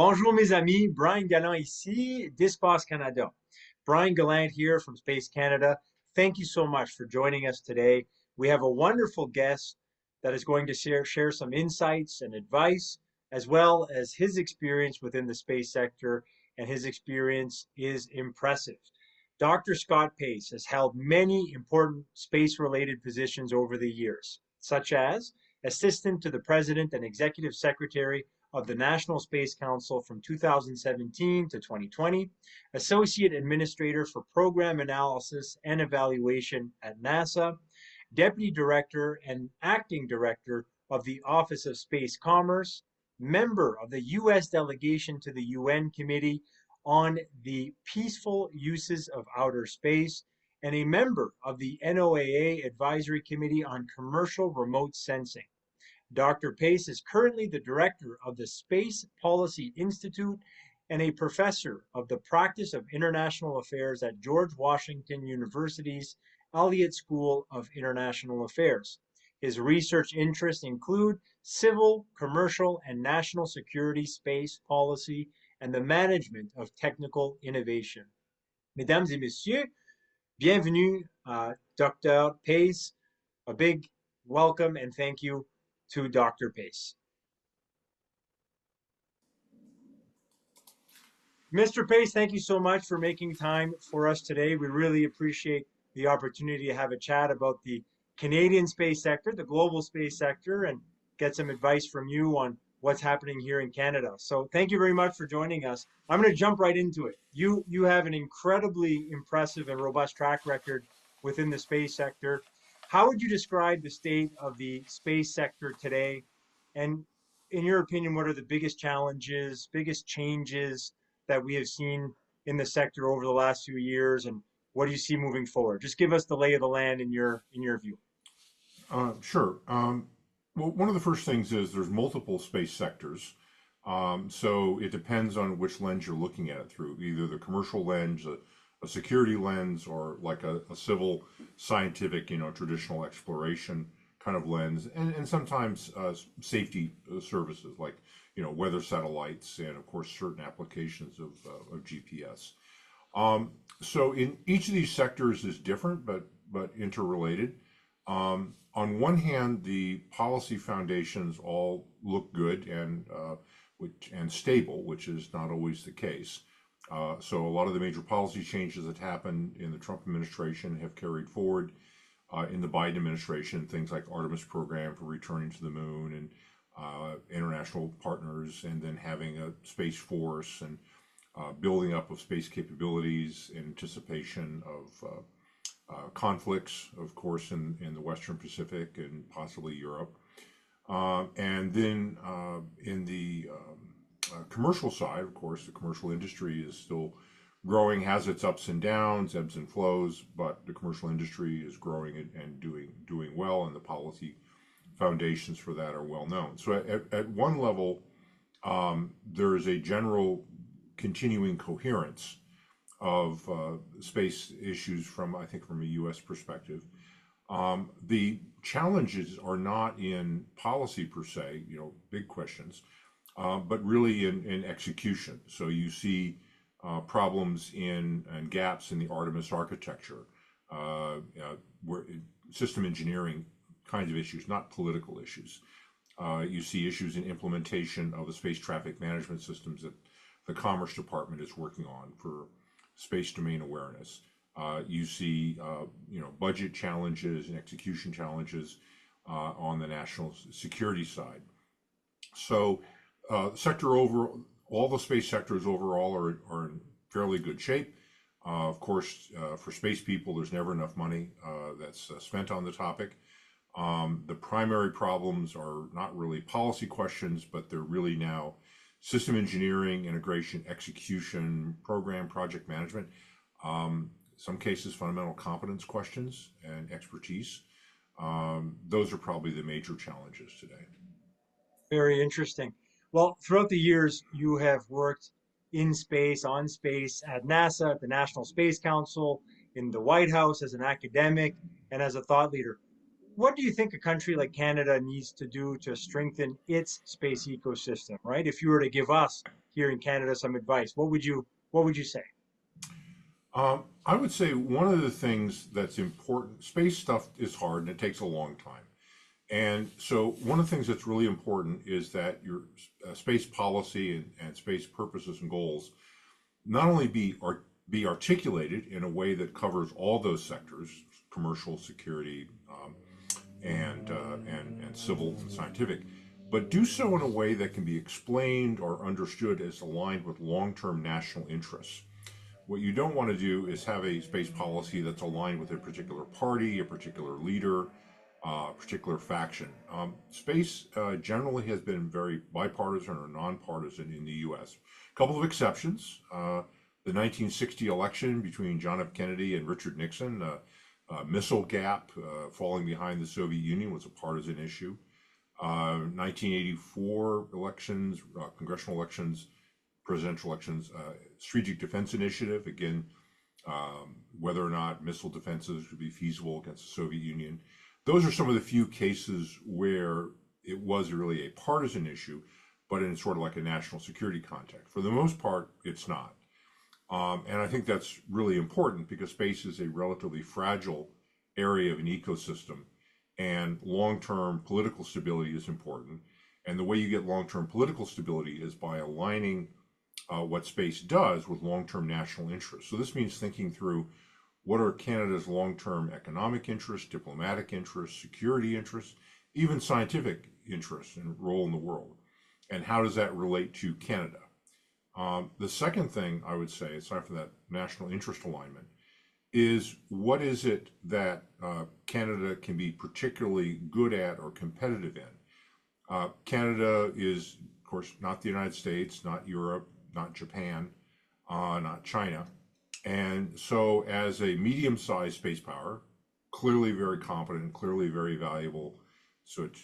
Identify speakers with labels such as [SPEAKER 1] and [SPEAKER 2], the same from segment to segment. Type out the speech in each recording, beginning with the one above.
[SPEAKER 1] Bonjour mes amis, Brian Gallant ici d'Espace Canada. Brian Gallant here from Space Canada. Thank you so much for joining us today. We have a wonderful guest that is going to share some insights and advice, as well as his experience within the space sector, and his experience is impressive. Dr. Scott Pace has held many important space-related positions over the years, such as Assistant to the President and Executive Secretary of the National Space Council from 2017 to 2020, Associate Administrator for Program Analysis and Evaluation at NASA, Deputy Director and Acting Director of the Office of Space Commerce, member of the U.S. delegation to the UN Committee on the Peaceful Uses of Outer Space, and a member of the NOAA Advisory Committee on Commercial Remote Sensing. Dr. Pace is currently the director of the Space Policy Institute and a professor of the practice of international affairs at George Washington University's Elliott School of International Affairs. His research interests include civil, commercial, and national security space policy and the management of technical innovation. Mesdames et messieurs, bienvenue, Dr. Pace. A big welcome and thank you to Dr. Pace. Mr. Pace, thank you so much for making time for us today. We really appreciate the opportunity to have a chat about the Canadian space sector, the global space sector, and get some advice from you on what's happening here in Canada. So thank you very much for joining us. I'm going to jump right into it. You have an incredibly impressive and robust track record within the space sector. How would you describe the state of the space sector today? And in your opinion, what are the biggest challenges, biggest changes that we have seen in the sector over the last few years? And what do you see moving forward? Just give us the lay of the land in your view.
[SPEAKER 2] Sure. Well, one of the first things is there's multiple space sectors. So it depends on which lens you're looking at it through, either the commercial lens, a security lens, or like a civil, scientific, traditional exploration kind of lens, and sometimes safety services like, weather satellites, and of course certain applications of GPS. So in each of these sectors is different, but interrelated. On one hand, the policy foundations all look good and stable, which is not always the case. So a lot of the major policy changes that happened in the Trump administration have carried forward in the Biden administration, things like Artemis program for returning to the moon, and international partners, and then having a space force, and building up of space capabilities in anticipation of conflicts, of course, in the Western Pacific and possibly Europe. And then in the commercial side, of course, the commercial industry is still growing, has its ups and downs, ebbs and flows, but the commercial industry is growing and doing well, and the policy foundations for that are well known. So at one level, there is a general continuing coherence of space issues from a U.S. perspective. The challenges are not in policy per se, big questions, but really in execution. So you see problems and gaps in the Artemis architecture, where system engineering kinds of issues, not political issues. You see issues in implementation of the space traffic management systems that the Commerce Department is working on for space domain awareness. You see, budget challenges and execution challenges on the national security side. So, all the space sectors overall are in fairly good shape. Of course, for space people, there's never enough money that's spent on the topic. The primary problems are not really policy questions, but they're really now system engineering, integration, execution, project management. Some cases, fundamental competence questions and expertise. Those are probably the major challenges today.
[SPEAKER 1] Very interesting. Well, throughout the years, you have worked in space, on space, at NASA, at the National Space Council, in the White House as an academic, and as a thought leader. What do you think a country like Canada needs to do to strengthen its space ecosystem, right? If you were to give us here in Canada some advice, what would you say?
[SPEAKER 2] I would say one of the things that's important, space stuff is hard and it takes a long time. And so one of the things that's really important is that your space policy and space purposes and goals not only be articulated in a way that covers all those sectors, commercial, security, and civil and scientific, but do so in a way that can be explained or understood as aligned with long-term national interests. What you don't want to do is have a space policy that's aligned with a particular party, a particular leader, a particular faction. Space generally has been very bipartisan or nonpartisan in the U.S. A couple of exceptions. The 1960 election between John F. Kennedy and Richard Nixon, missile gap falling behind the Soviet Union was a partisan issue. 1984 elections, congressional elections, presidential elections, Strategic Defense Initiative, again, whether or not missile defenses would be feasible against the Soviet Union. Those are some of the few cases where it was really a partisan issue, but in sort of like a national security context. For the most part, it's not. And I think that's really important because space is a relatively fragile area of an ecosystem, and long-term political stability is important. And the way you get long-term political stability is by aligning what space does with long-term national interests. So this means thinking through what are Canada's long-term economic interests, diplomatic interests, security interests, even scientific interests and role in the world, and how does that relate to Canada? The second thing I would say, aside from that national interest alignment, is what is it that Canada can be particularly good at or competitive in? Canada is, of course, not the United States, not Europe, not Japan, not China. And so as a medium-sized space power, clearly very competent, clearly very valuable, so it's,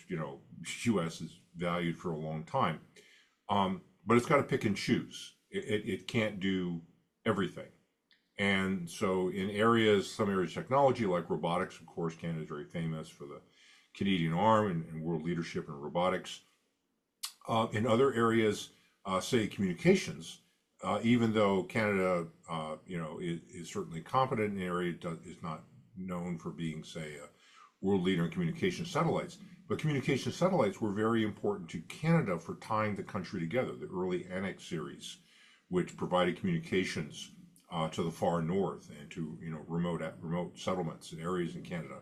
[SPEAKER 2] U.S. is valued for a long time. But it's got to pick and choose. It can't do everything. And so in some areas of technology like robotics, of course, Canada is very famous for the Canadian arm and world leadership in robotics. In other areas, say communications, even though Canada, is certainly competent in the area, is not known for being, say, a world leader in communication satellites. But communication satellites were very important to Canada for tying the country together. The early Annex series, which provided communications to the far north and to remote settlements and areas in Canada,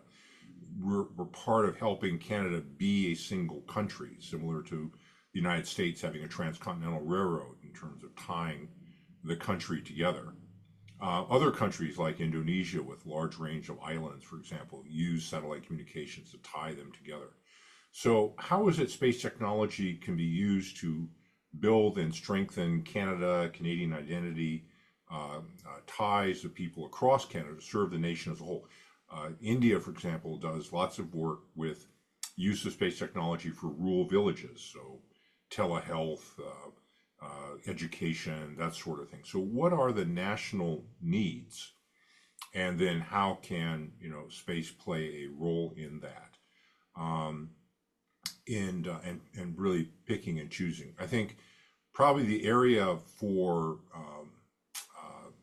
[SPEAKER 2] were part of helping Canada be a single country, similar to the United States having a transcontinental railroad in terms of tying the country together. Other countries like Indonesia, with large range of islands, for example, use satellite communications to tie them together. So how is it space technology can be used to build and strengthen Canada, Canadian identity, ties of people across Canada to serve the nation as a whole? India, for example, does lots of work with use of space technology for rural villages, so telehealth, education, that sort of thing. So what are the national needs? And then how can, space play a role in that? And really picking and choosing. I think probably the area for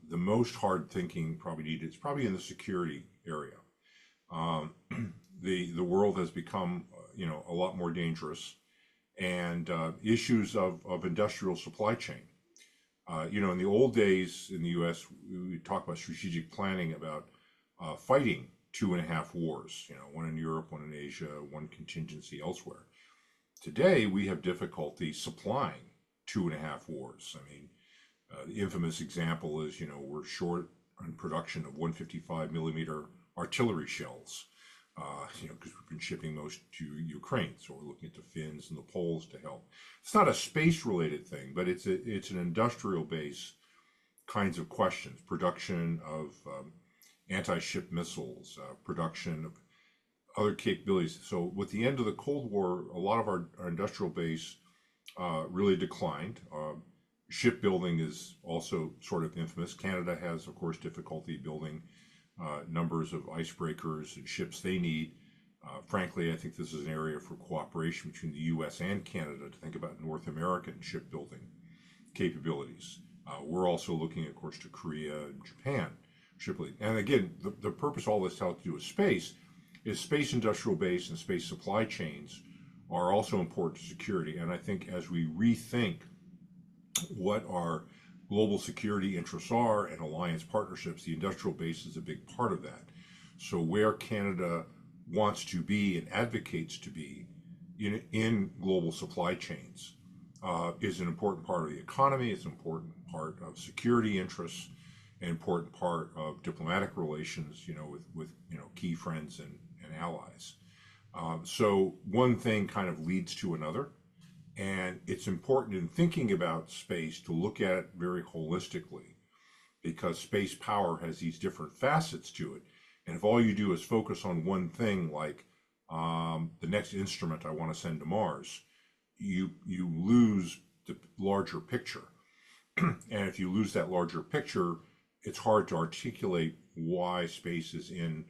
[SPEAKER 2] the most hard thinking probably needed is probably in the security area. The world has become, a lot more dangerous, and issues of industrial supply chain. In the old days in the U.S., we talk about strategic planning, about fighting 2.5 wars, one in Europe, one in Asia, one contingency elsewhere. Today, we have difficulty supplying 2.5 wars. I mean, the infamous example is, we're short on production of 155 millimeter artillery shells, because we've been shipping most to Ukraine. So we're looking at the Finns and the Poles to help. It's not a space-related thing, but it's an industrial base kinds of questions. Production of anti-ship missiles, production of other capabilities. So with the end of the Cold War, a lot of our industrial base really declined. Shipbuilding is also sort of infamous. Canada has, of course, difficulty building numbers of icebreakers and ships they need. Frankly, I think this is an area for cooperation between the U.S. and Canada to think about North American shipbuilding capabilities. We're also looking, of course, to Korea and Japan shipbuilding. And again, the purpose of all this has to do with space is space industrial base and space supply chains are also important to security. And I think as we rethink what our global security interests are and alliance partnerships, the industrial base is a big part of that. So where Canada wants to be and advocates to be in global supply chains is an important part of the economy. It's an important part of security interests, an important part of diplomatic relations, with key friends and allies. So one thing kind of leads to another, and it's important in thinking about space to look at it very holistically, because space power has these different facets to it. And if all you do is focus on one thing, like the next instrument I want to send to Mars, you lose the larger picture. And if you lose that larger picture, it's hard to articulate why space is in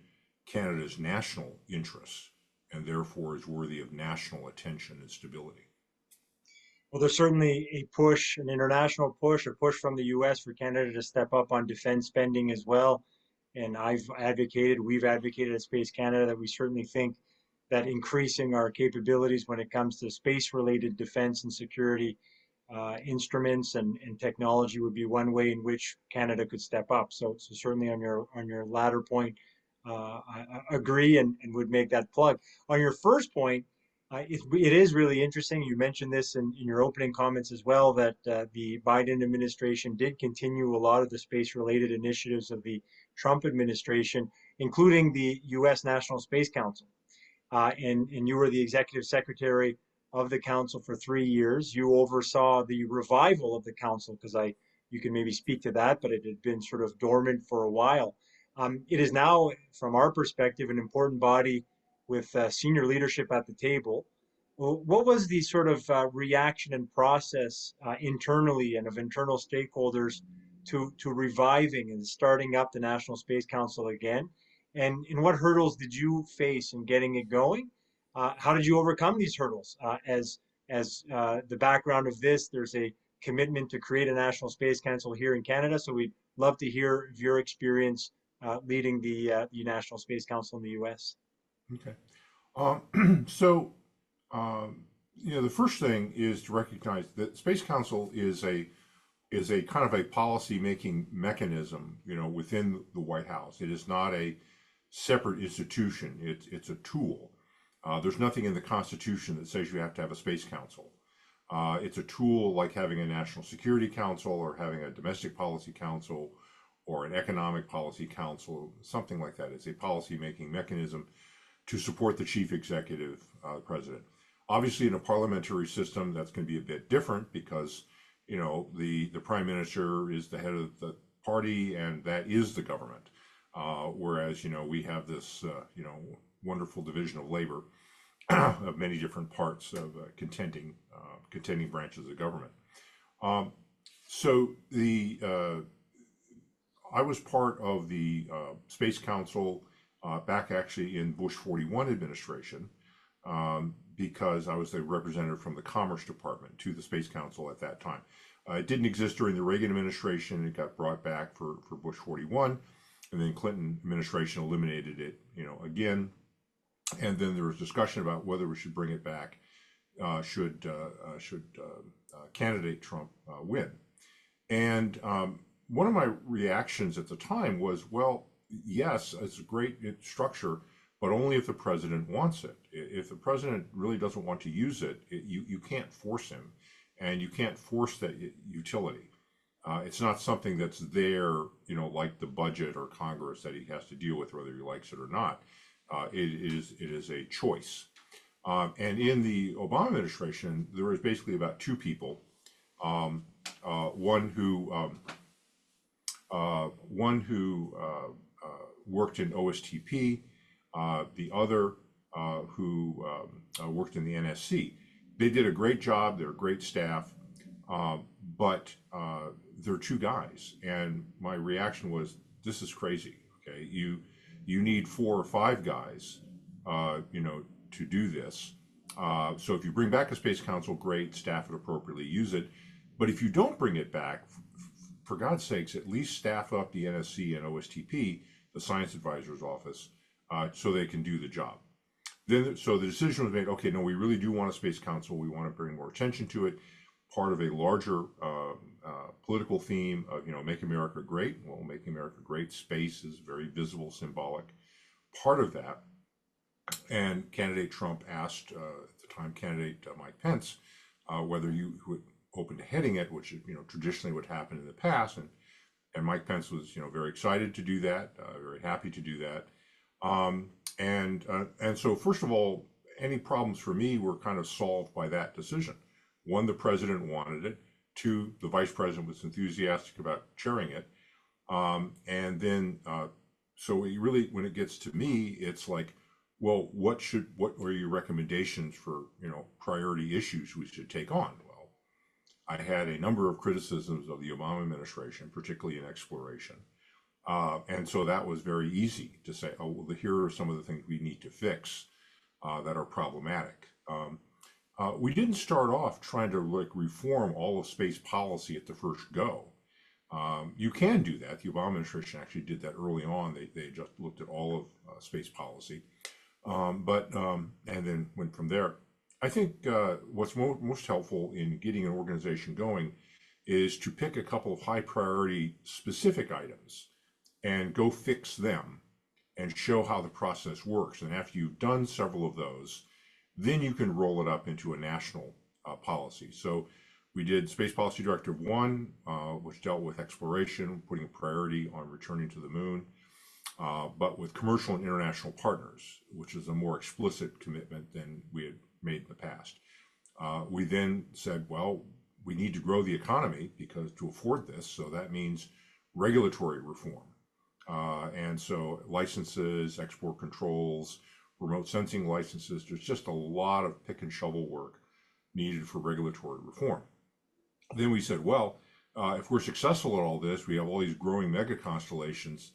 [SPEAKER 2] Canada's national interests and therefore is worthy of national attention and stability.
[SPEAKER 1] Well, there's certainly a push, an international push, a push from the US for Canada to step up on defense spending as well. And we've advocated at Space Canada that we certainly think that increasing our capabilities when it comes to space-related defense and security instruments and technology would be one way in which Canada could step up. So certainly on your latter point, I agree and would make that plug. On your first point, it is really interesting. You mentioned this in your opening comments as well, that the Biden administration did continue a lot of the space-related initiatives of the Trump administration, including the U.S. National Space Council. And you were the executive secretary of the council for 3 years. You oversaw the revival of the council, because you can maybe speak to that, but it had been sort of dormant for a while. It is now, from our perspective, an important body with senior leadership at the table. What was the sort of reaction and process internally and of internal stakeholders to reviving and starting up the National Space Council again? And what hurdles did you face in getting it going? How did you overcome these hurdles? As the background of this, there's a commitment to create a National Space Council here in Canada. So we'd love to hear your experience leading the National Space Council in the U.S.
[SPEAKER 2] Okay. So, the first thing is to recognize that Space Council is a kind of a policy making mechanism, within the White House. It is not a separate institution. It's a tool. There's nothing in the Constitution that says you have to have a Space Council. It's a tool like having a National Security Council or having a Domestic Policy Council or an Economic Policy Council, something like that. It's a policy making mechanism to support the chief executive, president. Obviously, in a parliamentary system, that's going to be a bit different because, the prime minister is the head of the party and that is the government. Whereas, we have this, wonderful division of labor of many different parts of contending branches of government. So I was part of the Space Council back actually in Bush 41 administration, because I was the representative from the Commerce Department to the Space Council at that time. It didn't exist during the Reagan administration. It got brought back for Bush 41, and then Clinton administration eliminated it, again. And then there was discussion about whether we should bring it back, should candidate Trump win. And one of my reactions at the time was, well, yes, it's a great structure, but only if the president wants it. If the president really doesn't want to use it, you can't force him, and you can't force that utility. It's not something that's there, like the budget or Congress that he has to deal with, whether he likes it or not. It is a choice. And in the Obama administration, there was basically about two people. One who worked in OSTP, the other who worked in the NSC. They did a great job. They're a great staff, but they're two guys. And my reaction was, this is crazy. Okay, you need 4 or 5 guys, to do this. So if you bring back a Space Council, great, staff it appropriately, use it. But if you don't bring it back, for God's sakes, at least staff up the NSC and OSTP, the Science Advisor's Office, so they can do the job. Then, so the decision was made, okay, no, we really do want a Space Council. We want to bring more attention to it. Part of a larger political theme of, Make America Great. Well, Make America Great, space is very visible, symbolic. Part of that, and candidate Trump asked, at the time, candidate Mike Pence, whether you would open to heading it, which, traditionally would happen in the past. And Mike Pence was, very excited to do that, very happy to do that. And so, first of all, any problems for me were kind of solved by that decision. One, the president wanted it. Two, the vice president was enthusiastic about chairing it. And then, so it really, when it gets to me, it's like, well, what were your recommendations for, priority issues we should take on? Well, I had a number of criticisms of the Obama administration, particularly in exploration. And so that was very easy to say, oh, well, here are some of the things we need to fix that are problematic. We didn't start off trying to reform all of space policy at the first go. You can do that. The Obama administration actually did that early on. They just looked at all of space policy, and then went from there. I think what's most helpful in getting an organization going is to pick a couple of high priority specific items and go fix them and show how the process works. And after you've done several of those, then you can roll it up into a national policy. So we did Space Policy Directive 1, which dealt with exploration, putting a priority on returning to the moon, but with commercial and international partners, which is a more explicit commitment than we had made in the past. We then said, well, we need to grow the economy because to afford this, so that means regulatory reform. And so licenses, export controls, remote sensing licenses, there's just a lot of pick and shovel work needed for regulatory reform. Then we said, well, if we're successful at all this, we have all these growing mega constellations,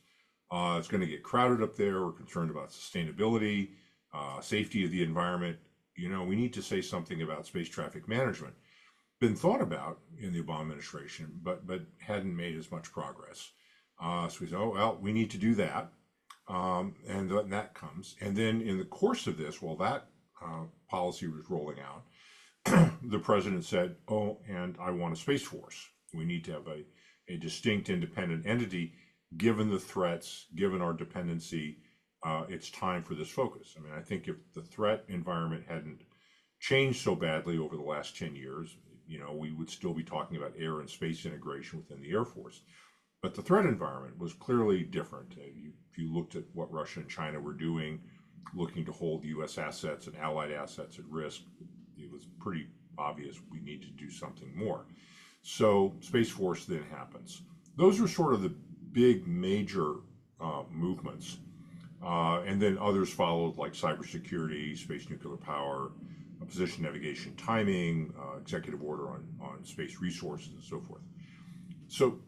[SPEAKER 2] it's going to get crowded up there. We're concerned about sustainability, safety of the environment. We need to say something about space traffic management. Been thought about in the Obama administration, but hadn't made as much progress. So we said, oh, well, we need to do that. And then that comes. And then in the course of this, while that policy was rolling out, the president said, oh, and I want a Space Force. We need to have a distinct independent entity, given the threats, given our dependency, it's time for this focus. I mean, I think if the threat environment hadn't changed so badly over the last 10 years, we would still be talking about air and space integration within the Air Force. But the threat environment was clearly different. If you looked at what Russia and China were doing, looking to hold U.S. assets and allied assets at risk, it was pretty obvious we need to do something more. So Space Force then happens. Those were sort of the big major movements. And then others followed, like cybersecurity, space nuclear power, position navigation timing, executive order on space resources, and so forth. So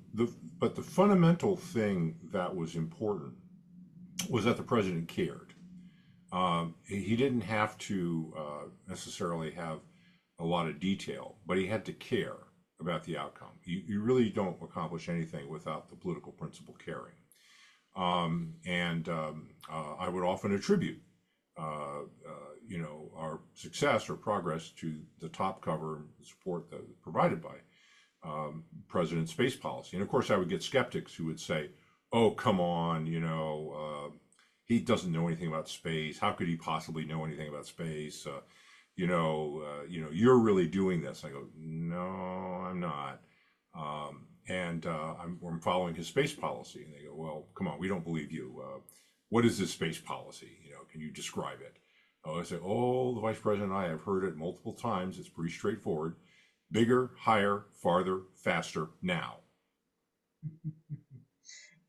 [SPEAKER 2] but the fundamental thing that was important was that the president cared. He didn't have to necessarily have a lot of detail, but he had to care about the outcome. You really don't accomplish anything without the political principle caring. I would often attribute, our success or progress to the top cover and support that was provided by President's space policy. And of course, I would get skeptics who would say, "Oh, come on, he doesn't know anything about space. How could he possibly know anything about space? You're really doing this." I go, "No, I'm not." I'm following his space policy. And they go, "Well, come on, we don't believe you. What is this space policy? Can you describe it?" I say, "Oh, the vice president and I have heard it multiple times. It's pretty straightforward. Bigger, higher, farther, faster, now."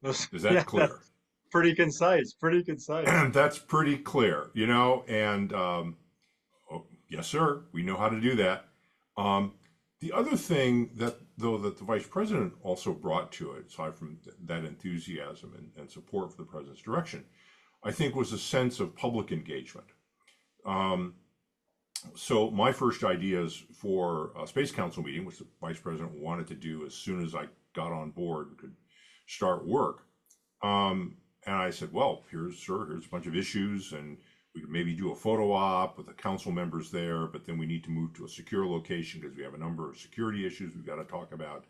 [SPEAKER 2] Is that
[SPEAKER 1] Yeah,
[SPEAKER 2] clear?
[SPEAKER 1] that's pretty concise. Pretty concise.
[SPEAKER 2] That's pretty clear, and oh, yes, sir, we know how to do that. The other thing that the vice president also brought to it, aside from that enthusiasm and support for the president's direction, I think was a sense of public engagement. So my first ideas for a Space Council meeting, which the Vice President wanted to do as soon as I got on board and could start work. And I said, well, here's a bunch of issues, and we could maybe do a photo op with the council members there, but then we need to move to a secure location because we have a number of security issues we've got to talk about.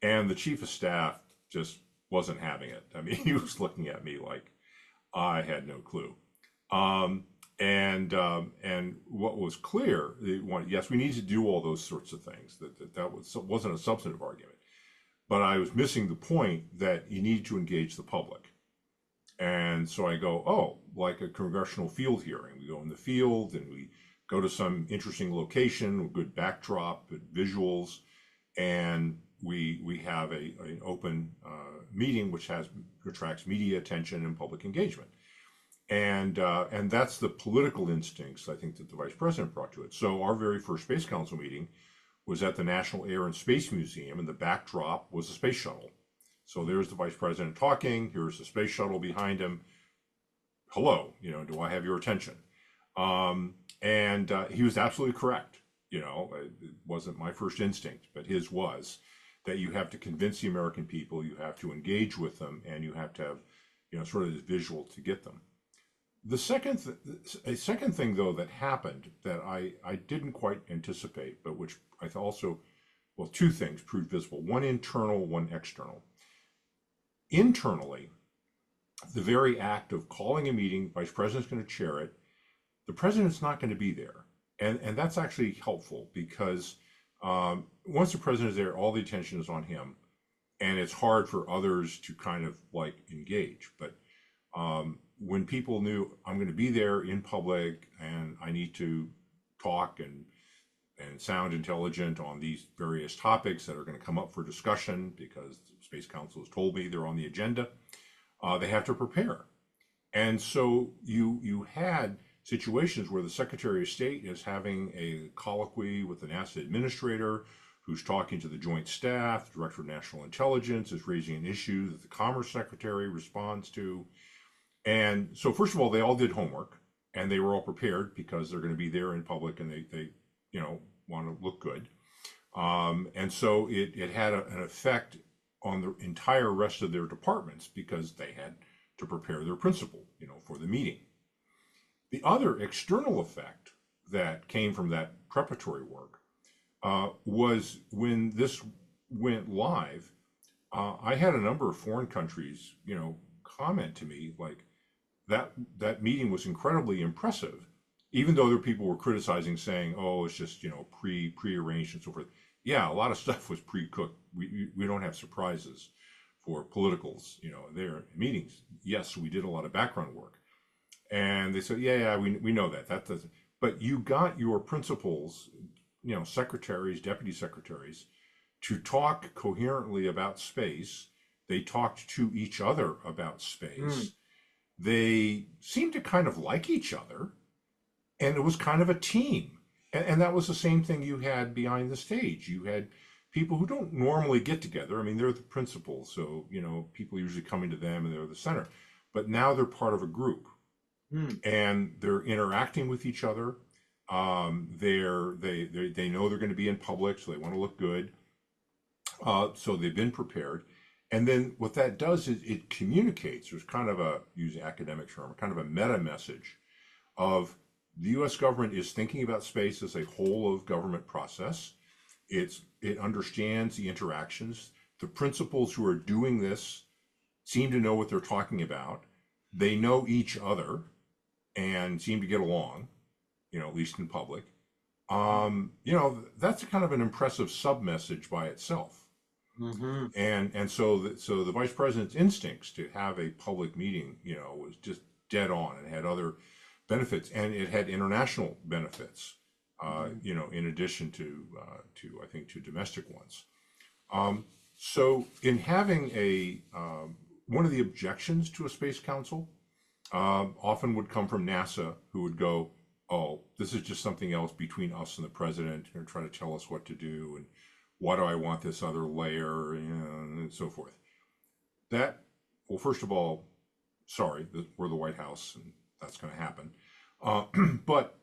[SPEAKER 2] And the chief of staff just wasn't having it. I mean, he was looking at me like I had no clue. And what was clear, yes, we need to do all those sorts of things. Wasn't a substantive argument, but I was missing the point that you need to engage the public. And so I go, oh, like a congressional field hearing. We go in the field and we go to some interesting location with good backdrop, good visuals, and we have an open meeting which attracts media attention and public engagement. And that's the political instincts I think that the Vice President brought to it. So our very first Space Council meeting was at the National Air and Space Museum, and the backdrop was a space shuttle. So there's the Vice President talking. Here's the space shuttle behind him. Hello, do I have your attention? And he was absolutely correct. It wasn't my first instinct, but his was that you have to convince the American people, you have to engage with them, and you have to have, sort of this visual to get them. A second thing though that happened that I didn't quite anticipate, but which I also, well, two things proved visible: one internal, one external. Internally, the very act of calling a meeting, Vice President's going to chair it, the President's not going to be there. And that's actually helpful because once the President is there, all the attention is on him. And it's hard for others to kind of like engage. But when people knew I'm going to be there in public and I need to talk and sound intelligent on these various topics that are going to come up for discussion because the Space Council has told me they're on the agenda, they have to prepare. And so you had situations where the Secretary of State is having a colloquy with the NASA administrator who's talking to the Joint Staff, the Director of National Intelligence is raising an issue that the Commerce Secretary responds to. And so first of all, they all did homework and they were all prepared because they're going to be there in public and they want to look good. And so it had an effect on the entire rest of their departments because they had to prepare their principal, for the meeting. The other external effect that came from that preparatory work was when this went live, I had a number of foreign countries, comment to me like that meeting was incredibly impressive, even though there people were criticizing, saying, "Oh, it's just prearranged and so forth." Yeah, a lot of stuff was pre-cooked. We don't have surprises for politicals, their meetings. Yes, we did a lot of background work, and they said, "Yeah, we know that. That doesn't." But you got your principals, secretaries, deputy secretaries, to talk coherently about space. They talked to each other about space. They seemed to kind of like each other. And it was kind of a team. And that was the same thing you had behind the stage. You had people who don't normally get together. I mean, they're the principals. So, people usually coming to them and they're the center. But now they're part of a group. And they're interacting with each other. They know they're going to be in public, so they want to look good. So they've been prepared. And then what that does is it communicates. There's kind of use the academic term, kind of a meta message of the U.S. government is thinking about space as a whole of government process. It understands the interactions. The principals who are doing this seem to know what they're talking about. They know each other and seem to get along, at least in public. That's kind of an impressive sub-message by itself.
[SPEAKER 1] Mm-hmm.
[SPEAKER 2] And so the Vice President's instincts to have a public meeting, was just dead on. It had other benefits, and it had international benefits, in addition to I think to domestic ones. So in having one of the objections to a space council often would come from NASA, who would go, "Oh, this is just something else between us and the president. They're trying to tell us what to do, and why do I want this other layer, and so forth." Well, first of all, sorry, we're the White House, and that's going to happen. But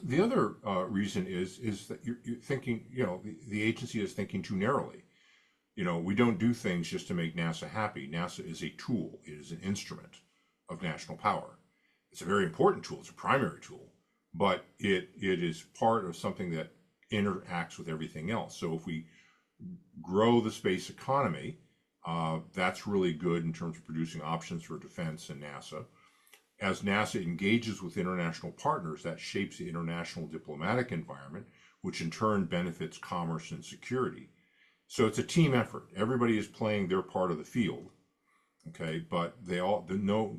[SPEAKER 2] The other reason is that you're thinking, the agency is thinking too narrowly. We don't do things just to make NASA happy. NASA is a tool. It is an instrument of national power. It's a very important tool. It's a primary tool, but it is part of something that interacts with everything else. So if we grow the space economy, that's really good in terms of producing options for defense and NASA. As NASA engages with international partners, that shapes the international diplomatic environment, which in turn benefits commerce and security. So it's a team effort. Everybody is playing their part of the field, okay? But no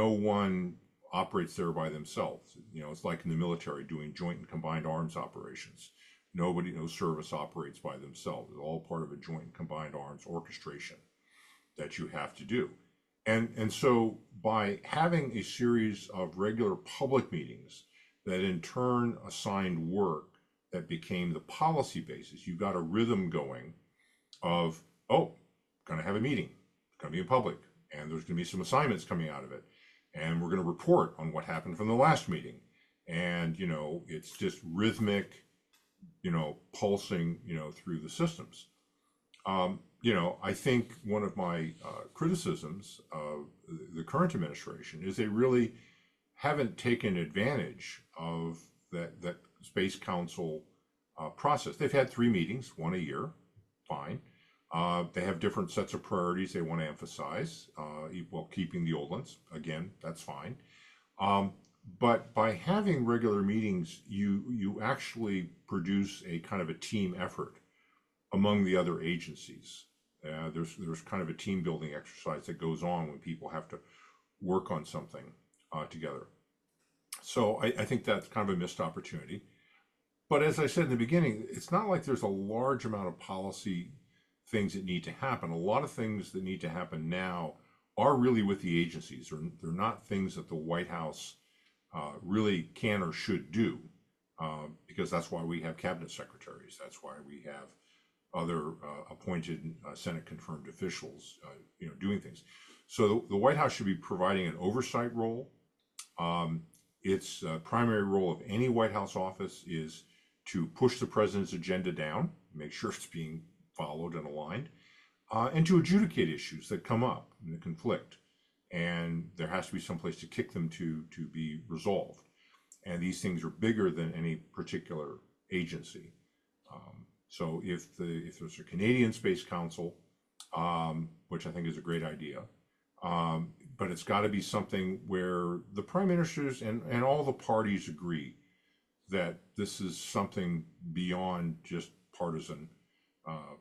[SPEAKER 2] one operates there by themselves. It's like in the military doing joint and combined arms operations. No service operates by themselves. It's all part of a joint and combined arms orchestration that you have to do. And so by having a series of regular public meetings that in turn assigned work that became the policy basis, you got a rhythm going of, oh, going to have a meeting, going to be in public, and there's going to be some assignments coming out of it, and we're going to report on what happened from the last meeting. And, it's just rhythmic, pulsing, through the systems. I think one of my criticisms of the current administration is they really haven't taken advantage of that Space Council process. They've had 3 meetings, 1 a year, fine. They have different sets of priorities they want to emphasize, while keeping the old ones. Again, that's fine. But by having regular meetings, you actually produce a kind of a team effort among the other agencies. There's kind of a team building exercise that goes on when people have to work on something together. So I think that's kind of a missed opportunity. But as I said in the beginning, it's not like there's a large amount of policy things that need to happen. A lot of things that need to happen now are really with the agencies. They're not things that the White House really can or should do, because that's why we have cabinet secretaries. That's why we have other appointed Senate confirmed officials, doing things. So the White House should be providing an oversight role. Its primary role of any White House office is to push the president's agenda down, make sure it's being followed and aligned, and to adjudicate issues that come up in the conflict. And there has to be some place to kick them to be resolved. And these things are bigger than any particular agency. So if there's a Canadian Space Council, which I think is a great idea, but it's got to be something where the prime ministers and all the parties agree that this is something beyond just partisan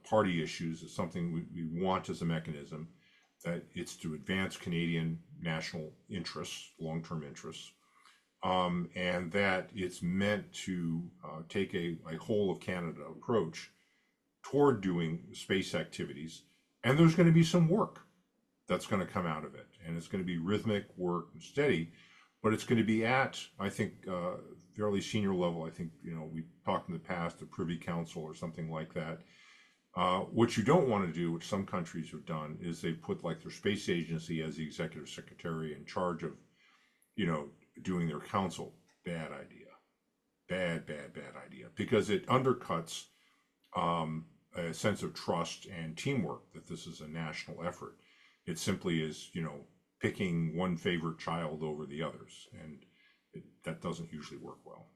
[SPEAKER 2] party issues. It's something we want as a mechanism, that it's to advance Canadian national interests, long-term interests, and that it's meant to take a whole of Canada approach toward doing space activities. And there's going to be some work that's going to come out of it. And it's going to be rhythmic work and steady, but it's going to be at, I think, fairly senior level. I think, we talked in the past, the Privy Council or something like that. What you don't want to do, which some countries have done, is they put like their space agency as the executive secretary in charge of, doing their council. Bad idea. Bad idea. Because it undercuts a sense of trust and teamwork that this is a national effort. It simply is, picking one favorite child over the others. And that doesn't usually work well.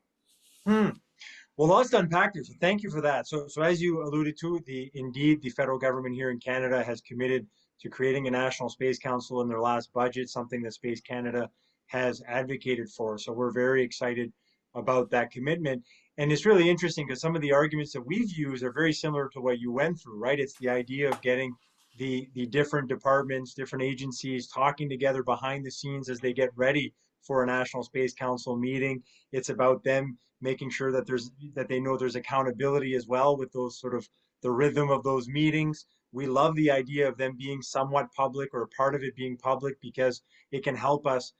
[SPEAKER 1] Well, lots to unpack there. So thank you for that. So as you alluded to, indeed the federal government here in Canada has committed to creating a National Space Council in their last budget, something that Space Canada has advocated for. So we're very excited about that commitment. And it's really interesting because some of the arguments that we've used are very similar to what you went through, right? It's the idea of getting the different departments, different agencies talking together behind the scenes as they get ready for a National Space Council meeting. It's about them making sure that they know there's accountability as well with those sort of the rhythm of those meetings. We love the idea of them being somewhat public, or part of it being public, because it can help us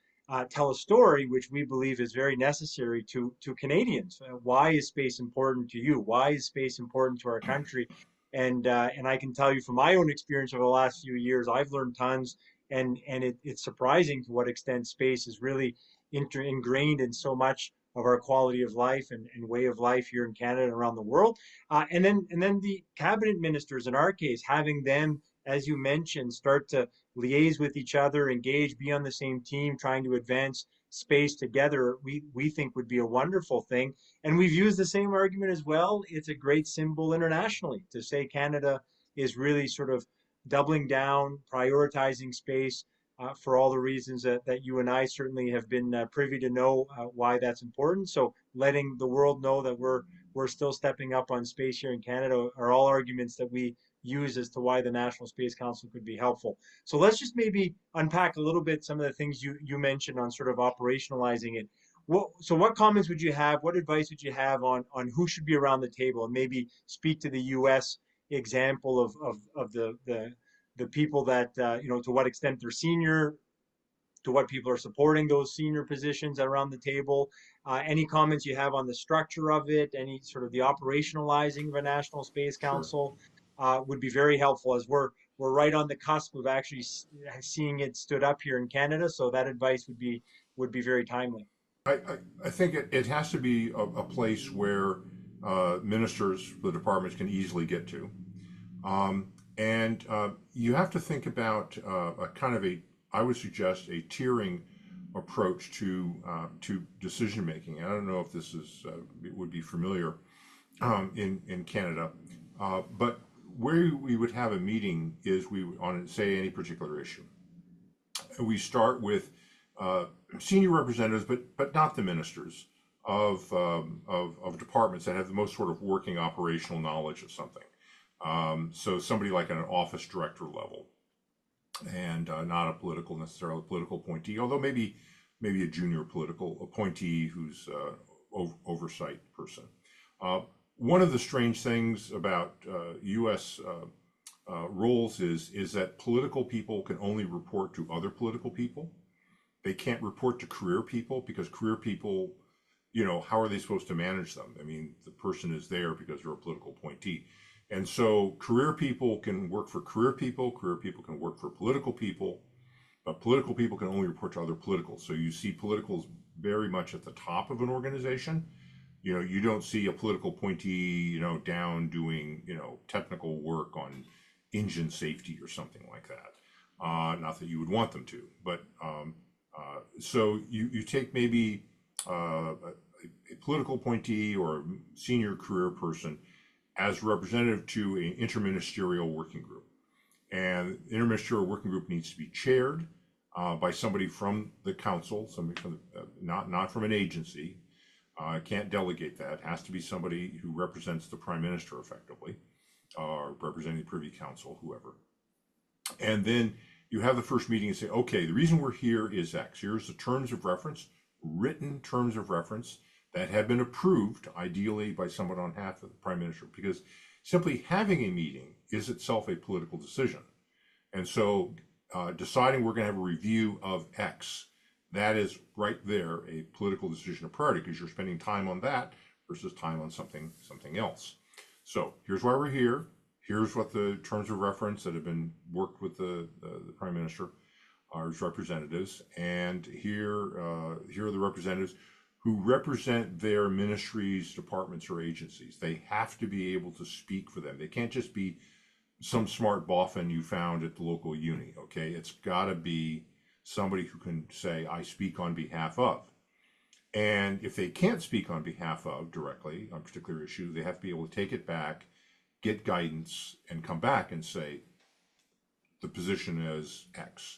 [SPEAKER 1] tell a story which we believe is very necessary to Canadians. Why is space important to you? Why is space important to our country? And I can tell you from my own experience over the last few years, I've learned tons, and it's surprising to what extent space is really ingrained in so much of our quality of life and way of life here in Canada and around the world. And then the cabinet ministers, in our case, having them, as you mentioned, start to liaise with each other, engage, be on the same team, trying to advance space together, we think would be a wonderful thing. And we've used the same argument as well. It's a great symbol internationally to say Canada is really sort of doubling down, prioritizing space for all the reasons that you and I certainly have been privy to know why that's important. So letting the world know that we're still stepping up on space here in Canada are all arguments that we use as to why the National Space Council could be helpful. So let's just maybe unpack a little bit some of the things you mentioned on sort of operationalizing it. So what comments would you have? What advice would you have on who should be around the table, and maybe speak to the U.S. example of the people that to what extent they're senior, to what people are supporting those senior positions around the table. Any comments you have on the structure of it, any sort of the operationalizing of a National Space
[SPEAKER 2] Sure.
[SPEAKER 1] Council would be very helpful, as we're right on the cusp of actually seeing it stood up here in Canada. So that advice would be very timely.
[SPEAKER 2] I think it has to be a place where ministers, the departments can easily get to. And you have to think about a kind of I would suggest a tiering approach to decision making. I don't know if this it would be familiar in Canada, but where we would have a meeting is we on say any particular issue. We start with senior representatives, but not the ministers of departments that have the most sort of working operational knowledge of something. So somebody like an office director level, and not a necessarily political appointee, although maybe a junior political appointee who's oversight person. One of the strange things about U.S. Roles is that political people can only report to other political people. They can't report to career people, because career people, how are they supposed to manage them? I mean, the person is there because they're a political appointee. And so career people can work for career people can work for political people, but political people can only report to other politicals. So you see politicals very much at the top of an organization. You don't see a political appointee, down doing, technical work on engine safety or something like that. Not that you would want them to, but so you take maybe a political appointee or a senior career person as representative to an interministerial working group. And the interministerial working group needs to be chaired by somebody from the council, somebody from not from an agency. Can't delegate that. It has to be somebody who represents the prime minister effectively, or representing the Privy Council, whoever. And then you have the first meeting and say, okay, the reason we're here is X. Here's the terms of reference, written terms of reference that have been approved, ideally by someone on behalf of the prime minister, because simply having a meeting is itself a political decision. And so deciding we're going to have a review of X, that is right there a political decision of priority, because you're spending time on that versus time on something else. So here's why we're here. Here's what the terms of reference that have been worked with the prime minister are as representatives, and here are the representatives who represent their ministries, departments, or agencies. They have to be able to speak for them. They can't just be some smart boffin you found at the local uni. Okay, it's got to be somebody who can say, I speak on behalf of. And if they can't speak on behalf of directly on a particular issue, they have to be able to take it back, get guidance, and come back and say, the position is X.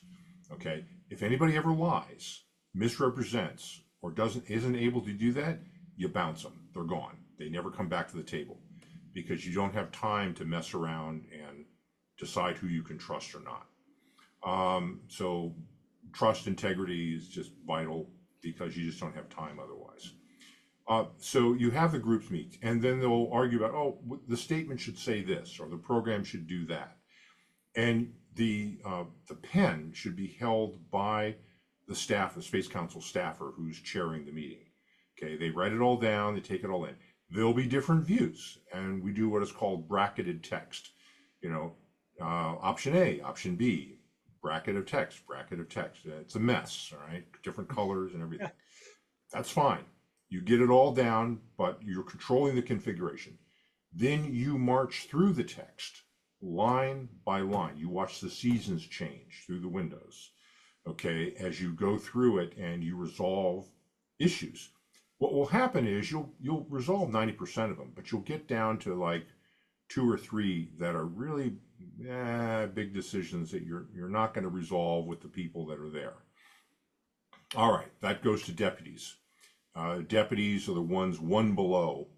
[SPEAKER 2] Okay, if anybody ever lies, misrepresents, or isn't able to do that, you bounce them. They're gone. They never come back to the table, because you don't have time to mess around and decide who you can trust or not. So trust, integrity is just vital, because you just don't have time otherwise. So you have the groups meet, and then they'll argue about, oh, the statement should say this, or the program should do that. And the pen should be held by the staff, the Space Council staffer who's chairing the meeting. Okay, they write it all down, they take it all in. There'll be different views, and we do what is called bracketed text. Option A, option B, bracket of text, bracket of text. It's a mess, all right? Different colors and everything. That's fine. You get it all down, but you're controlling the configuration. Then you march through the text line by line. You watch the seasons change through the windows, okay, as you go through it and you resolve issues. What will happen is you'll resolve 90% of them, but you'll get down to like two or three that are really big decisions that you're not going to resolve with the people that are there. All right, that goes to deputies. Deputies are the ones one below,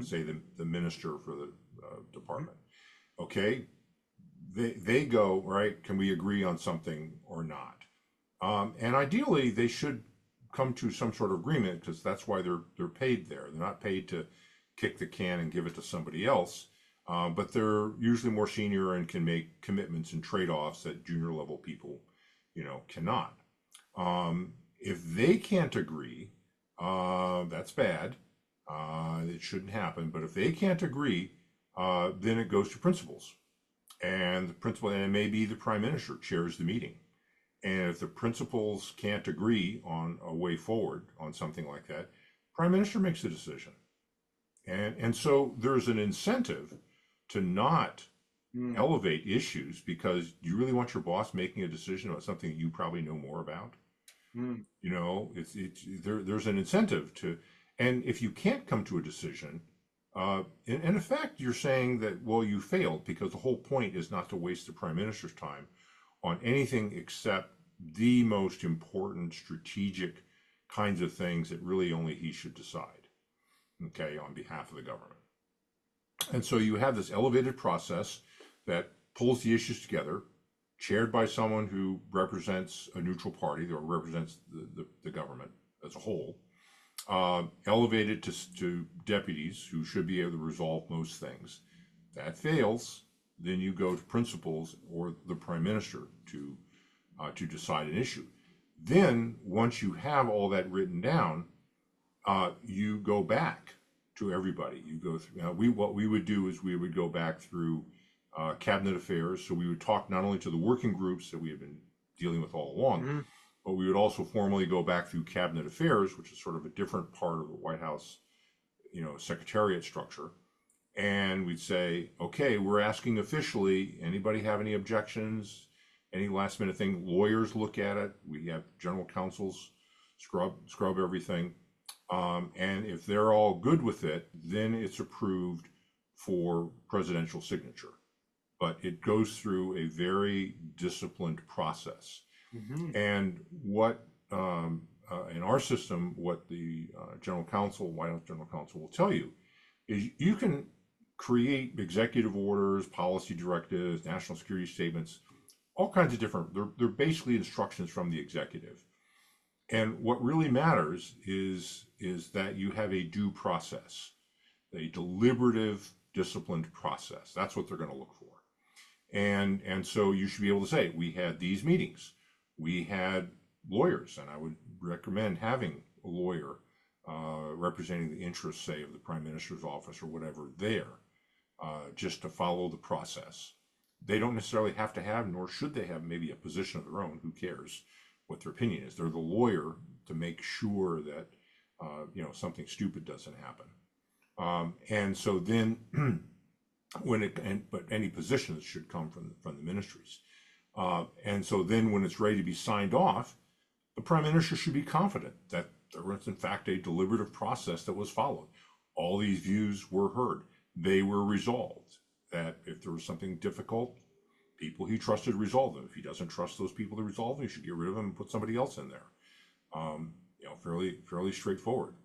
[SPEAKER 2] say the minister for the department. Okay, they go, right, can we agree on something or not? And ideally, they should come to some sort of agreement because that's why they're paid there. They're not paid to kick the can and give it to somebody else, but they're usually more senior and can make commitments and trade-offs that junior level people, cannot. If they can't agree, that's bad. It shouldn't happen. But if they can't agree, then it goes to principals. And the principal, and it may be the prime minister chairs the meeting. And if the principals can't agree on a way forward on something like that, prime minister makes the decision. And so there's an incentive to not elevate issues because you really want your boss making a decision about something you probably know more about. There's an incentive to, and if you can't come to a decision, in effect, you're saying that, well, you failed because the whole point is not to waste the prime minister's time on anything except the most important strategic kinds of things that really only he should decide, okay, on behalf of the government. And so you have this elevated process that pulls the issues together, chaired by someone who represents a neutral party or represents the government as a whole, elevated to deputies who should be able to resolve most things. That fails, then you go to principals or the prime minister to decide an issue. Then, once you have all that written down, you go back to everybody. You go through. What we would do is we would go back through cabinet affairs. So we would talk not only to the working groups that we had been dealing with all along, but we would also formally go back through cabinet affairs, which is sort of a different part of the White House, secretariat structure. And we'd say, okay, we're asking officially, anybody have any objections, any last minute thing? Lawyers look at it. We have general counsels scrub everything. And if they're all good with it, then it's approved for presidential signature. But it goes through a very disciplined process. And what in our system, what the general counsel, White House general counsel will tell you is you can create executive orders, policy directives, national security statements, all kinds of different, they're basically instructions from the executive. And what really matters is that you have a due process, a deliberative, disciplined process. That's what they're going to look for. And so you should be able to say, we had these meetings, we had lawyers, and I would recommend having a lawyer representing the interests, say, of the prime minister's office or whatever there, just to follow the process. They don't necessarily have to have, nor should they have, maybe a position of their own. Who cares what their opinion is? They're the lawyer to make sure that something stupid doesn't happen. And so then, but any positions should come from the ministries. And so then, when it's ready to be signed off, the prime minister should be confident that there was in fact a deliberative process that was followed. All these views were heard. They were resolved. That if there was something difficult, people he trusted resolved them. If he doesn't trust those people to resolve them, he should get rid of them and put somebody else in there. Fairly straightforward.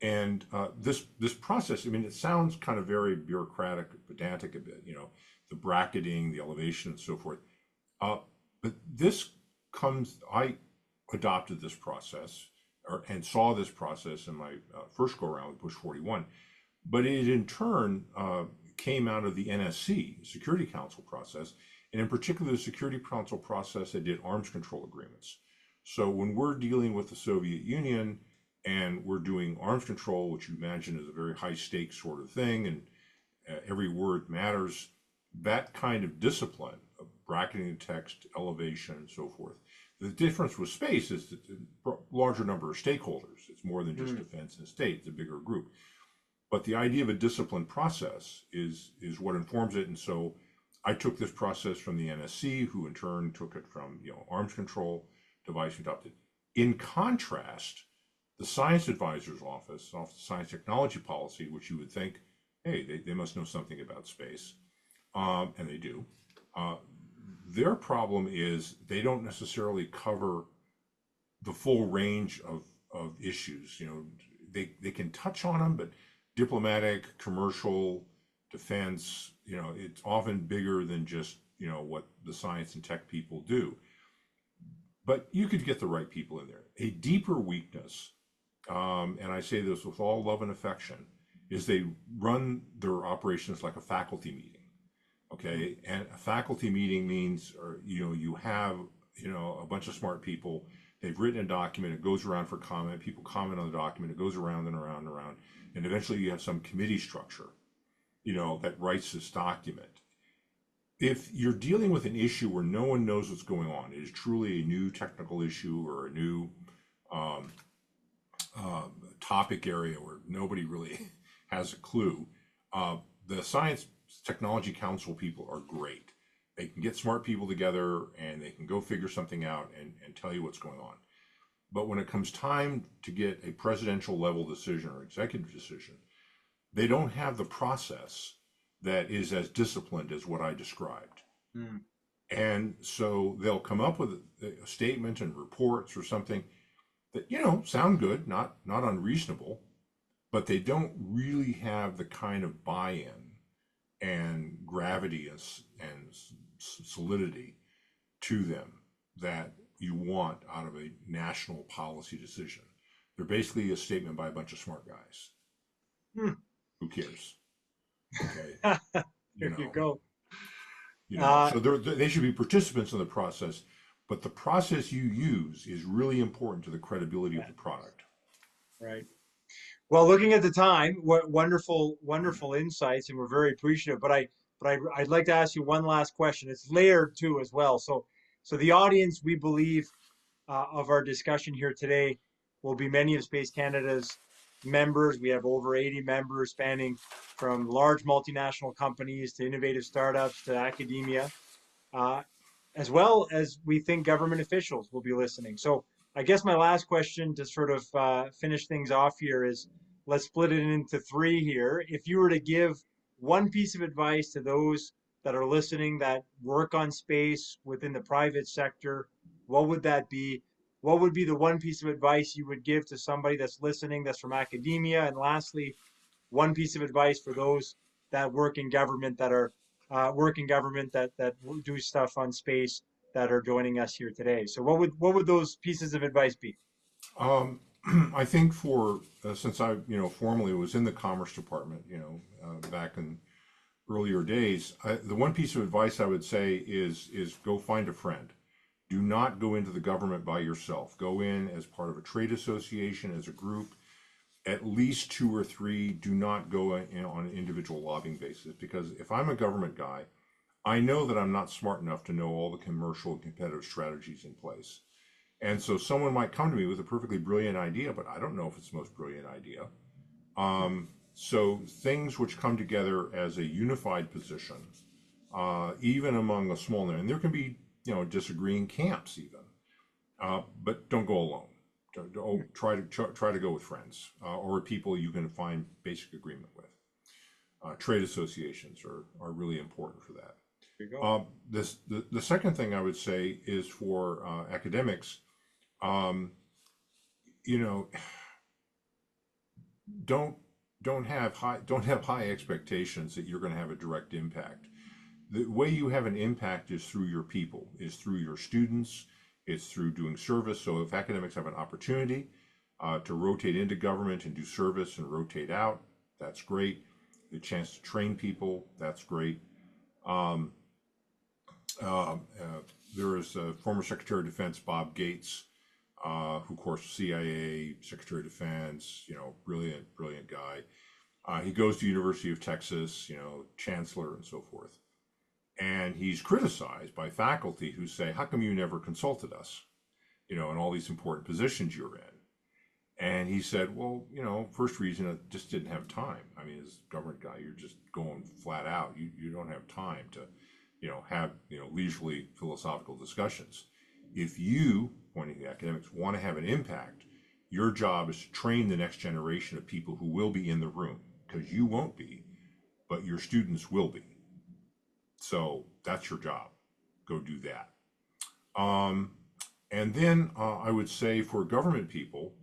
[SPEAKER 2] And this process, I mean, it sounds kind of very bureaucratic, pedantic a bit, the bracketing, the elevation, and so forth. But this comes, I adopted this process and saw this process in my first go around with Bush 41, but it in turn came out of the NSC, Security Council process, and in particular the Security Council process that did arms control agreements. So when we're dealing with the Soviet Union and we're doing arms control, which you imagine is a very high stakes sort of thing, and every word matters, that kind of discipline of bracketing the text, elevation, and so forth, The difference with space is that a larger number of stakeholders. It's more than just
[SPEAKER 1] Mm,
[SPEAKER 2] defense and state. It's a bigger group. But the idea of a disciplined process is what informs it. And so I took this process from the NSC, who in turn took it from arms control, device adopted. In contrast, the science advisor's office, Office of Science Technology Policy, which you would think, hey, they must know something about space, and they do. Uh, their problem is they don't necessarily cover the full range of issues. They can touch on them, but diplomatic, commercial, defense, it's often bigger than just, what the science and tech people do. But you could get the right people in there. A deeper weakness, and I say this with all love and affection, is they run their operations like a faculty meeting. Okay, and a faculty meeting means, or you have a bunch of smart people. They've written a document. It goes around for comment. People comment on the document. It goes around and around and around, and eventually you have some committee structure, that writes this document. If you're dealing with an issue where no one knows what's going on, it is truly a new technical issue or a new um, topic area where nobody really has a clue. The Science Technology Council people are great. They can get smart people together and they can go figure something out and tell you what's going on. But when it comes time to get a presidential level decision or executive decision, they don't have the process that is as disciplined as what I described.
[SPEAKER 1] mm,
[SPEAKER 2] And so they'll come up with a statement and reports or something that, sound good, not unreasonable, but they don't really have the kind of buy-in and gravity and solidity to them that you want out of a national policy decision. They're basically a statement by a bunch of smart guys.
[SPEAKER 1] mm.
[SPEAKER 2] Who cares? Okay, you
[SPEAKER 1] There you
[SPEAKER 2] know,
[SPEAKER 1] go. Uh,
[SPEAKER 2] So they should be participants in the process, but the process you use is really important to the credibility of
[SPEAKER 1] yeah,
[SPEAKER 2] the product.
[SPEAKER 1] right. Well, looking at the time, what wonderful, wonderful insights, and we're very appreciative. I'd like to ask you one last question. It's layered too as well. So the audience, we believe, of our discussion here today will be many of Space Canada's members. We have over 80 members spanning from large multinational companies to innovative startups to academia, uh, as well as we think government officials will be listening. So I guess my last question to sort of finish things off here is let's split it into three here. If you were to give one piece of advice to those that are listening that work on space within the private sector, what would that be? What would be the one piece of advice you would give to somebody that's listening that's from academia? And lastly, one piece of advice for those that work in government that are work in government that do stuff on space that are joining us here today. So what would those pieces of advice be?
[SPEAKER 2] Um, I think for since I formerly was in the Commerce Department, back in earlier days, the one piece of advice I would say is go find a friend. Do not go into the government by yourself. Go in as part of a trade association, as a group, at least two or three. Do not go on an individual lobbying basis, because if I'm a government guy, I know that I'm not smart enough to know all the commercial and competitive strategies in place. And so someone might come to me with a perfectly brilliant idea, but I don't know if it's the most brilliant idea. So things which come together as a unified position, even among a small number, and there can be disagreeing camps even, but don't go alone. Try to go with friends or people you can find basic agreement with. Trade associations are really important for that.
[SPEAKER 1] There you go.
[SPEAKER 2] The second thing I would say is for academics, um, you know, don't don't have high expectations that you're going to have a direct impact. The way you have an impact is through your people, is through your students, it's through doing service. So if academics have an opportunity to rotate into government and do service and rotate out, that's great. The chance to train people, that's great. Um, uh, uh, there is former Secretary of Defense Bob Gates, who, of course, CIA, Secretary of Defense, brilliant, brilliant guy. He goes to University of Texas, chancellor and so forth. And he's criticized by faculty who say, how come you never consulted us? and all these important positions you're in. And he said, well, first reason, I just didn't have time. I mean, as a government guy, you're just going flat out. You don't have time to, have, leisurely philosophical discussions. If you, pointing to the academics, want to have an impact, your job is to train the next generation of people who will be in the room, because you won't be, but your students will be. So that's your job. Go do that. Um, and then I would say for government people,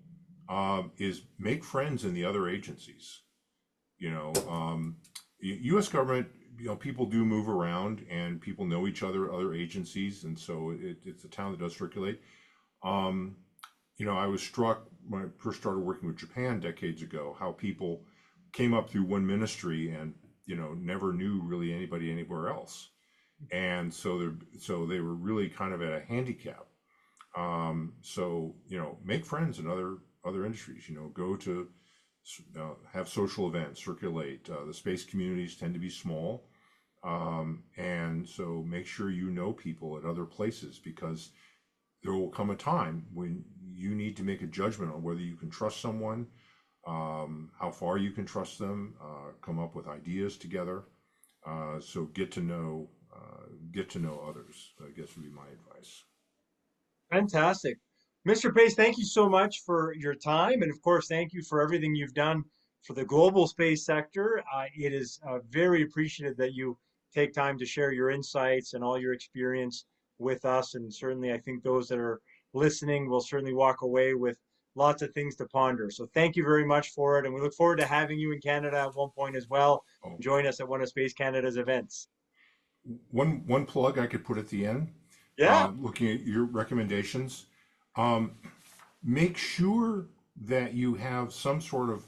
[SPEAKER 2] is make friends in the other agencies. U.S. government, people do move around and people know each other agencies, and so it's a town that does circulate. I was struck when I first started working with Japan decades ago, how people came up through one ministry and never knew really anybody anywhere else, and so they were really kind of at a handicap. Make friends in other industries. Go to have social events, circulate. The space communities tend to be small, and so make sure you know people at other places, because there will come a time when you need to make a judgment on whether you can trust someone, how far you can trust them, come up with ideas together. So get to know others, I guess would be my advice.
[SPEAKER 1] Fantastic. Mr. Pace, thank you so much for your time. And of course, thank you for everything you've done for the global space sector. It is very appreciative that you take time to share your insights and all your experience with us. And certainly, I think those that are listening will certainly walk away with lots of things to ponder. So thank you very much for it. And we look forward to having you in Canada at one point as well.
[SPEAKER 2] Oh,
[SPEAKER 1] Join us at one of Space Canada's events.
[SPEAKER 2] one plug I could put at the end,
[SPEAKER 1] Yeah.
[SPEAKER 2] looking at your recommendations, um, make sure that you have some sort of.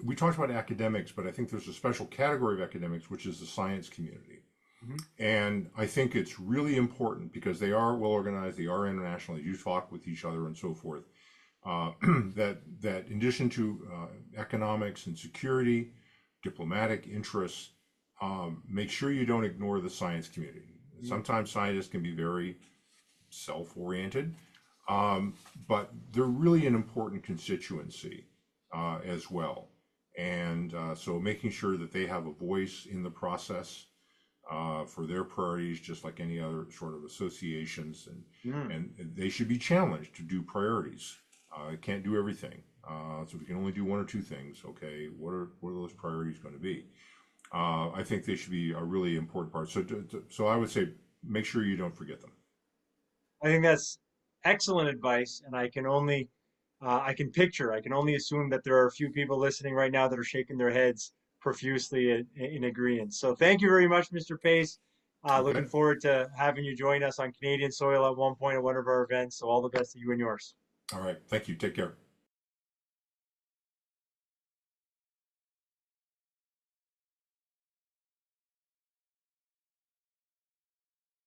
[SPEAKER 2] We talked about academics, but I think there's a special category of academics, which is the science community.
[SPEAKER 1] Mhm.
[SPEAKER 2] And I think it's really important because they are well organized, they are international, they do talk with each other and so forth. That in addition to economics and security, diplomatic interests, make sure you don't ignore the science community. Sometimes scientists can be very self-oriented, but they're really an important constituency as well. And so making sure that they have a voice in the process for their priorities, just like any other sort of associations,
[SPEAKER 1] Mm.
[SPEAKER 2] and they should be challenged to do priorities. Can't do everything, so we can only do one or two things. Okay, what are those priorities going to be? I think they should be a really important part. So I would say make sure you don't forget them.
[SPEAKER 1] I think that's excellent advice, and I can only assume that there are a few people listening right now that are shaking their heads profusely in agreement. So thank you very much, Mr. Pace. Looking
[SPEAKER 2] Okay.
[SPEAKER 1] forward to having you join us on Canadian soil at one point at one of our events. So all the best to you and yours.
[SPEAKER 2] All right. Thank you. Take care.